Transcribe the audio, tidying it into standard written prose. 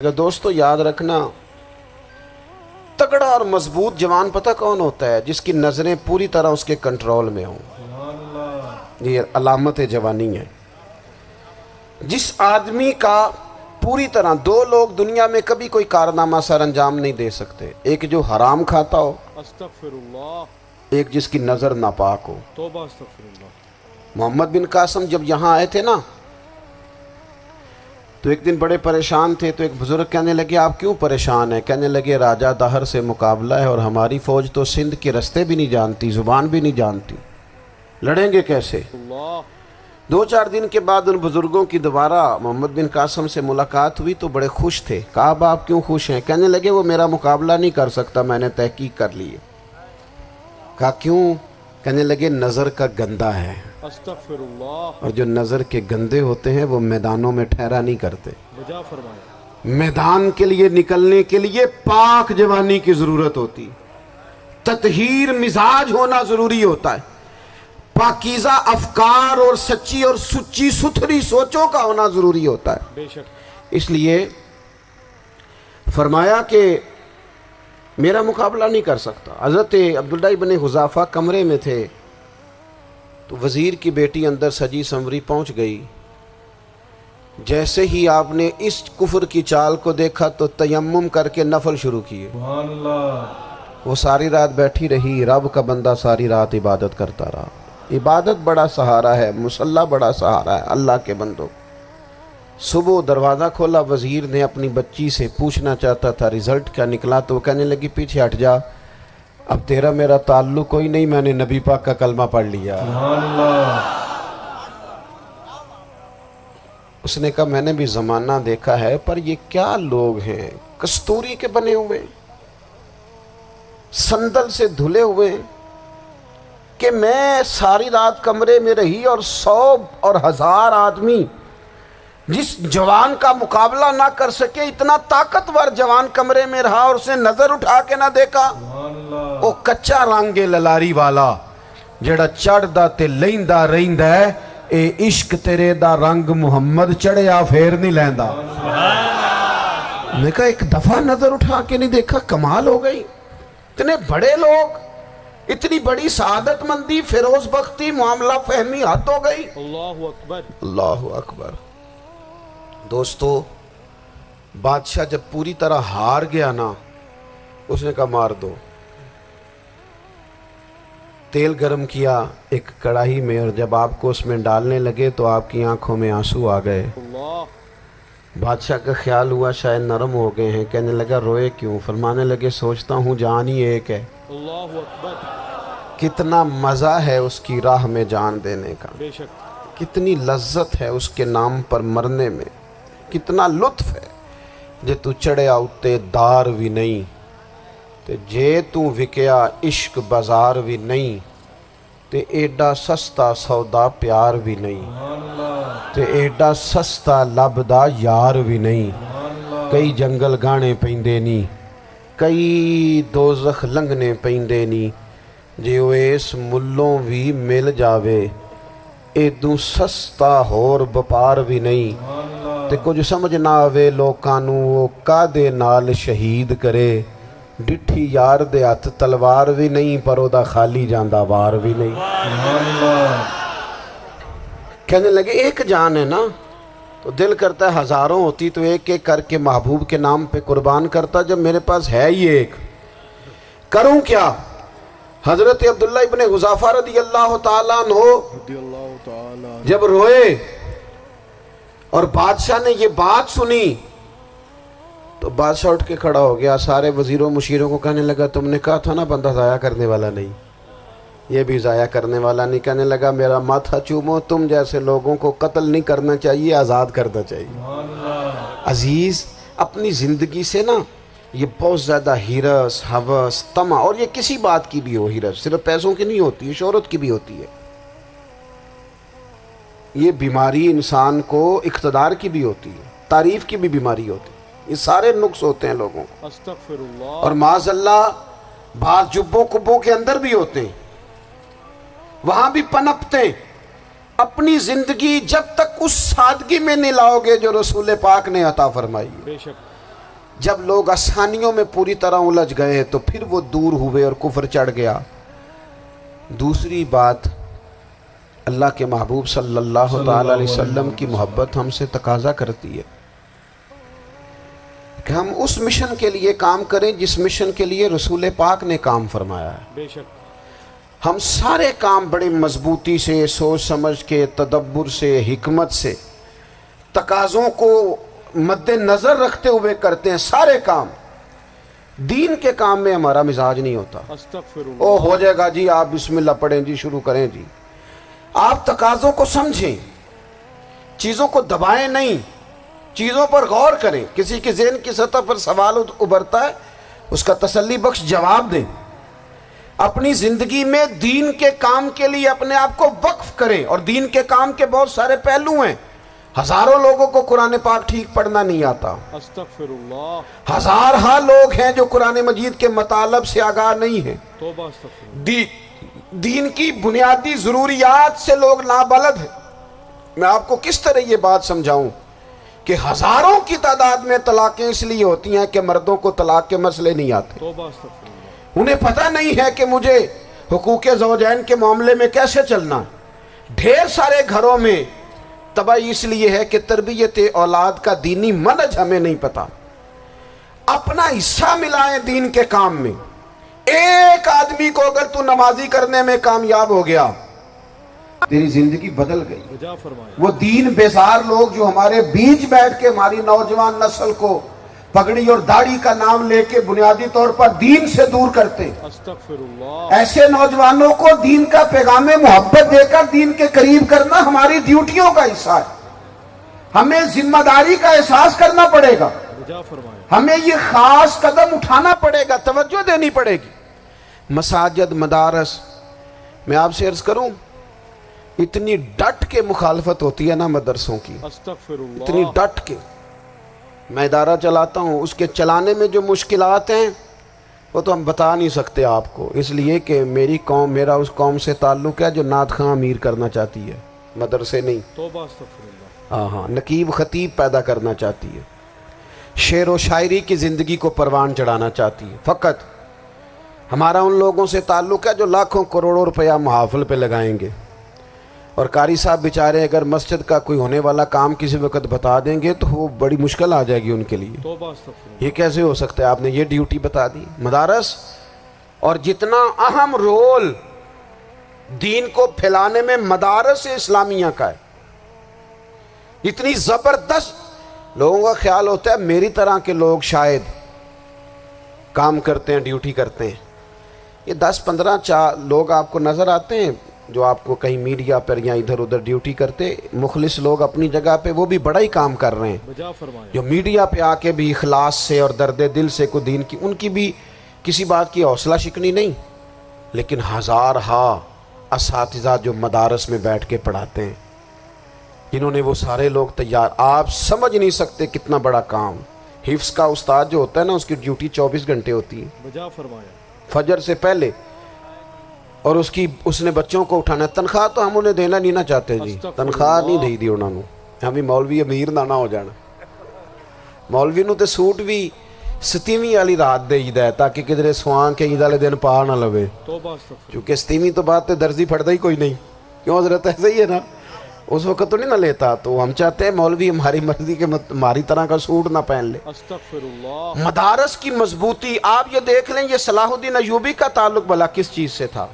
دوستو یاد رکھنا، تگڑا اور مضبوط جوان پتہ کون ہوتا ہے؟ جس کی نظریں پوری طرح اس کے کنٹرول میں ہوں۔ یہ علامت جوانی ہے۔ جس آدمی کا پوری طرح، دو لوگ دنیا میں کبھی کوئی کارنامہ سر انجام نہیں دے سکتے، ایک جو حرام کھاتا ہو، استغفر اللہ، ایک جس کی نظر ناپاک ہو۔ توبہ استغفر اللہ۔ محمد بن قاسم جب یہاں آئے تھے نا، تو ایک دن بڑے پریشان تھے، تو ایک بزرگ کہنے لگے آپ کیوں پریشان ہیں؟ کہنے لگے راجہ دہر سے مقابلہ ہے اور ہماری فوج تو سندھ کے رستے بھی نہیں جانتی، زبان بھی نہیں جانتی، لڑیں گے کیسے؟ اللہ، دو چار دن کے بعد ان بزرگوں کی دوبارہ محمد بن قاسم سے ملاقات ہوئی تو بڑے خوش تھے۔ کہا اب آپ کیوں خوش ہیں؟ کہنے لگے وہ میرا مقابلہ نہیں کر سکتا، میں نے تحقیق کر لی ہے۔ کہا کیوں؟ کہنے لگے نظر کا گندہ ہے، استغفر اللہ، اور جو نظر کے گندے ہوتے ہیں وہ میدانوں میں ٹھہرا نہیں کرتے۔ بجا فرمایا۔ میدان کے لیے نکلنے کے لیے پاک جوانی کی ضرورت ہوتی، تطہیر مزاج ہونا ضروری ہوتا ہے، پاکیزہ افکار اور سچی اور سچی ستھری سوچوں کا ہونا ضروری ہوتا ہے۔ بے شک۔ اس لیے فرمایا کہ میرا مقابلہ نہیں کر سکتا۔ حضرت عبداللہ ابن حذافہ کمرے میں تھے تو وزیر کی بیٹی اندر سجی سنوری پہنچ گئی۔ جیسے ہی آپ نے اس کفر کی چال کو دیکھا تو تیمم کر کے نفل شروع کیے۔ سبحان اللہ۔ وہ ساری رات بیٹھی رہی، رب کا بندہ ساری رات عبادت کرتا رہا۔ عبادت بڑا سہارا ہے، مصلی بڑا سہارا ہے اللہ کے بندوں۔ صبح دروازہ کھولا، وزیر نے اپنی بچی سے پوچھنا چاہتا تھا رزلٹ کیا نکلا، تو وہ کہنے لگی پیچھے ہٹ جا، اب تیرا میرا تعلق کوئی نہیں، میں نے نبی پاک کا کلمہ پڑھ لیا۔ سبحان اللہ۔ اس نے کہا میں نے بھی زمانہ دیکھا ہے، پر یہ کیا لوگ ہیں، کستوری کے بنے ہوئے، سندل سے دھلے ہوئے، کہ میں ساری رات کمرے میں رہی اور 100 اور 1000 آدمی جس جوان کا مقابلہ نہ کر سکے، اتنا طاقتور جوان کمرے میں رہا اور اسے نظر اٹھا کے نہ دیکھا۔ سبحان اللہ۔ او کچا رنگ للاری والا جڑا چڑھدا تے لیندا رہندا ہے، اے عشق تیرے دا رنگ محمد چڑھیا پھر نہیں لیندا۔ میں کہا ایک دفعہ نظر اٹھا کے نہیں دیکھا، کمال ہو گئی۔ اتنے بڑے لوگ، اتنی بڑی سعادت مندی، فیروز بختی، معاملہ فہمی حد ہو گئی۔ اللہ اکبر۔ اللہ اکبر۔ دوستو بادشاہ جب پوری طرح ہار گیا نا، اس نے کہا مار دو۔ تیل گرم کیا ایک کڑاہی میں، اور جب آپ کو اس میں ڈالنے لگے تو آپ کی آنکھوں میں آنسو آ گئے۔ اللہ، بادشاہ کا خیال ہوا شاید نرم ہو گئے ہیں، کہنے لگا روئے کیوں؟ فرمانے لگے سوچتا ہوں جان ہی ایک ہے، اللہ اکبر۔ کتنا مزہ ہے اس کی راہ میں جان دینے کا، بے شک۔ کتنی لذت ہے اس کے نام پر مرنے میں، کتنا لطف ہے۔ جے تو چڑھیا اتے دار بھی نہیں، تے جے تو وکیا عشق بازار بھی نہیں، تے ایڈا سستا سودا پیار بھی نہیں، سبحان اللہ۔ تے ایڈا سستا لبدا یار بھی نہیں۔ سبحان اللہ۔ کئی جنگل گانے پیندے نہیں، کئی دوزخ لنگنے پیندے نہیں، جے وہ اس ملوں بھی مل جاوے، ایدوں سستا ہور بپار بھی نہیں۔ سبحان اللہ۔ تے کچھ سمجھ نہ آوے لوکاں نوں وہ کادے نال شہید کرے، ڈٹھی یار دے ہاتھ تلوار بھی نہیں، پر او دا خالی جاندہ وار بھی نہیں۔ سبحان اللہ۔ کہنے لگے ایک جان ہے نا، تو دل کرتا ہے ہزاروں ہوتی تو ایک ایک کر کے محبوب کے نام پہ قربان کرتا، جب میرے پاس ہے ہی ایک، کروں کیا؟ حضرت عبداللہ ابن حذافہ رضی اللہ تعالیٰ عنہ رضی اللہ تعالیٰ۔ جب روئے اور بادشاہ نے یہ بات سنی تو بادشاہ اٹھ کے کھڑا ہو گیا، سارے وزیروں مشیروں کو کہنے لگا تم نے کہا تھا نا بندہ ضائع کرنے والا نہیں، یہ بھی ضائع کرنے والا نہیں۔ کہنے لگا میرا ماتھا چومو، تم جیسے لوگوں کو قتل نہیں کرنا چاہیے، آزاد کرنا چاہیے۔ سبحان اللہ۔ عزیز اپنی زندگی سے نا یہ بہت زیادہ ہرس، ہوس، طمع، اور یہ کسی بات کی بھی ہو، ہرس صرف پیسوں کی نہیں ہوتی ہے، شہرت کی بھی ہوتی ہے، یہ بیماری انسان کو اقتدار کی بھی ہوتی ہے، تعریف کی بھی بیماری ہوتی ہے، یہ سارے نقص ہوتے ہیں لوگوں کو، استغفر اللہ۔ اور معاذ اللہ بعض جبوں کبوں کے اندر بھی ہوتے ہیں، وہاں بھی پنپتے ہیں۔ اپنی زندگی جب تک اس سادگی میں نہیں لاؤ گے جو رسول پاک نے عطا فرمائی ہے، بے شک۔ جب لوگ آسانیوں میں پوری طرح الجھ گئے تو پھر وہ دور ہوئے اور کفر چڑھ گیا۔ دوسری بات، اللہ کے محبوب صلی اللہ تعالی علیہ وسلم کی محبت ہم سے تقاضا کرتی ہے کہ ہم اس مشن کے لیے کام کریں جس مشن کے لیے رسول پاک نے کام فرمایا ہے۔ بے شک ہم سارے کام بڑے مضبوطی سے، سوچ سمجھ کے، تدبر سے، حکمت سے، تقاضوں کو مد نظر رکھتے ہوئے کرتے ہیں سارے کام۔ دین کے کام میں ہمارا مزاج نہیں ہوتا، استغفر او اللہ۔ ہو جائے گا جی، آپ بسم اللہ پڑھیں جی، شروع کریں جی۔ آپ تقاضوں کو سمجھیں، چیزوں کو دبائیں نہیں، چیزوں پر غور کریں۔ کسی کے ذہن کی سطح پر سوال ابھرتا ہے، اس کا تسلی بخش جواب دیں۔ اپنی زندگی میں دین کے کام کے لیے اپنے آپ کو وقف کریں، اور دین کے کام کے بہت سارے پہلو ہیں۔ ہزاروں لوگوں کو قرآن پاک ٹھیک پڑھنا نہیں آتا، استغفر اللہ۔ ہزارہ لوگ ہیں جو قرآن مجید کے مطالب سے آگاہ نہیں ہیں۔ توبہ استغفر اللہ۔ دین کی بنیادی ضروریات سے لوگ نابلد ہیں۔ میں آپ کو کس طرح یہ بات سمجھاؤں کہ ہزاروں کی تعداد میں طلاقیں اس لیے ہوتی ہیں کہ مردوں کو طلاق کے مسئلے نہیں آتے، توبہ استغفر اللہ۔ انہیں پتہ نہیں ہے کہ مجھے حقوق زوجین کے معاملے میں کیسے چلنا۔ ڈھیر سارے گھروں میں تباہی اس لیے ہے کہ تربیت اولاد کا دینی منہج ہمیں نہیں پتا۔ اپنا حصہ ملائیں دین کے کام میں۔ ایک آدمی کو اگر تو نمازی کرنے میں کامیاب ہو گیا، تیری زندگی بدل گئی۔ بجا فرمائے۔ وہ دین بیزار لوگ جو ہمارے بیچ بیٹھ کے ہماری نوجوان نسل کو پگڑی اور داڑھی کا نام لے کے بنیادی طور پر دین سے دور کرتے ہیں، استغفر اللہ۔ ایسے نوجوانوں کو دین کا پیغام محبت دے کر دین کے قریب کرنا ہماری ڈیوٹیوں کا حصہ ہے۔ ہمیں ذمہ داری کا احساس کرنا پڑے گا، بجا فرمائے۔ ہمیں یہ خاص قدم اٹھانا پڑے گا، توجہ دینی پڑے گی۔ مساجد، مدارس، میں آپ سے عرض کروں، اتنی ڈٹ کے مخالفت ہوتی ہے نا مدرسوں کی، استغفر اللہ۔ اتنی ڈٹ کے۔ میں ادارہ چلاتا ہوں، اس کے چلانے میں جو مشکلات ہیں وہ تو ہم بتا نہیں سکتے آپ کو، اس لیے کہ میری قوم، میرا اس قوم سے تعلق ہے جو نعت خواں امیر کرنا چاہتی ہے، مدرسے نہیں۔ توبہ استغفر اللہ۔ ہاں، نقیب خطیب پیدا کرنا چاہتی ہے، شعر و شاعری کی زندگی کو پروان چڑھانا چاہتی ہے۔ فقط ہمارا ان لوگوں سے تعلق ہے جو لاکھوں کروڑوں روپیہ محافل پہ لگائیں گے، اور قاری صاحب بیچارے اگر مسجد کا کوئی ہونے والا کام کسی وقت بتا دیں گے تو وہ بڑی مشکل آ جائے گی ان کے لیے۔ توبہ استغفر اللہ۔ یہ کیسے ہو سکتا ہے، آپ نے یہ ڈیوٹی بتا دی۔ مدارس، اور جتنا اہم رول دین کو پھیلانے میں مدارس اسلامیہ کا ہے، اتنی زبردست، لوگوں کا خیال ہوتا ہے میری طرح کے لوگ شاید کام کرتے ہیں، ڈیوٹی کرتے ہیں۔ یہ 10-15 لوگ آپ کو نظر آتے ہیں جو آپ کو کہیں میڈیا پر یا ادھر ادھر ڈیوٹی کرتے، مخلص لوگ اپنی جگہ پہ، وہ بھی بڑا ہی کام کر رہے ہیں، بجا فرمائے۔ جو میڈیا پہ آ کے بھی اخلاص سے اور درد دل سے کو دین کی، ان کی بھی کسی بات کی حوصلہ شکنی نہیں، لیکن ہزارہا اساتذہ جو مدارس میں بیٹھ کے پڑھاتے ہیں، جنہوں نے وہ سارے لوگ تیار، آپ سمجھ نہیں سکتے کتنا بڑا کام۔ حفظ کا استاد جو ہوتا ہے نا، اس کی ڈیوٹی 24 گھنٹے ہوتی ہے، بجا فرمایا۔ فجر سے پہلے، اور اس نے بچوں کو اٹھانا۔ تنخواہ تو ہم انہیں دینا نہیں نہ چاہتے جی، تنخواہ نہیں دئی دی انہوں نے، ہمیں مولوی امیر نہ ہو جانا۔ مولوی نو تے سوٹ بھی 27ویں والی رات دے ہے تاکہ کدھر سوان کے عید والے دن پا نہ لوے، توبہ استغفر کیونکہ 27ویں تو بات تے درزی پھڑتا ہی کوئی نہیں، کیوں حضرت؟ ایسے ہی ہے نا، اس وقت تو نہیں نہ لیتا، تو ہم چاہتے ہیں مولوی ہماری مرضی کے ہماری طرح کا سوٹ نہ پہن لے۔ استغفر اللہ۔ مدارس کی مضبوطی، آپ یہ دیکھ لیں، یہ صلاح الدین ایوبی کا تعلق بھلا کس چیز سے تھا؟